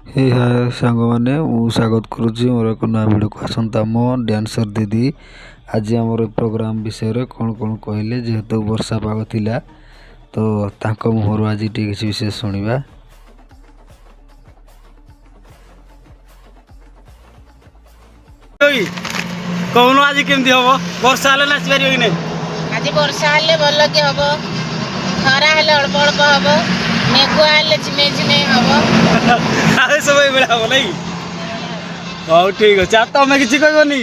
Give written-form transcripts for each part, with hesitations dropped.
हे हाय सांग मैंने स्वागत करुच्ची मोर एक नया भिडियो को आसंता मो डांसर दीदी आज आमर प्रोग्राम विषय कौन कौन कहले जेहेतु वर्षा पाग थिला तो तांको मुहर आज किसी विषय शुणा। कौन आज केमती हम वर्षा हेल्ले नाच पार कि नहीं आज वर्षा हेल्ले भल कि हम खरा हेल्ले अल्प अल्प हम मेघुआ हेल्ले झिमे झिमे हम सब बेला हम नहीं हाँ ठीक अच्छे तुम कि कहनी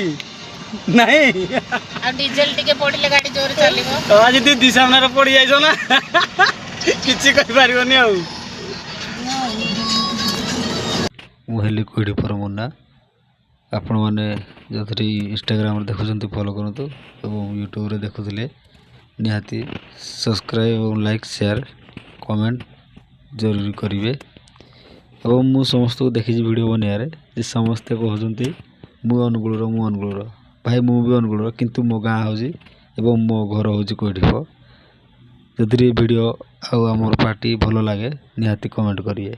नहीं आ डीजेल टिके पड़िले गाड़ी जोर चलिबो आज दीदी सामने पड़ जाइछ ना किछि कहि पारिबनी आ मुहली कोड़ी पर मुन्ना आपण मैंने जो इंस्टाग्राम देखुं फॉलो करूँ और यूट्यूब रे देखुले निहाती सब्सक्राइब और लाइक शेयर कमेंट जरूर करेंगे। और मु समस्त को देखी वीडियो बनारे जे समस्ते कहते मु अनुकूल भाई मु भी अनुकूल किंतु मो गाँ हूँ मो घर हूँ कोईठीप जदि वीडियो आम पार्टी भल लगे निहाती कमेंट करिए।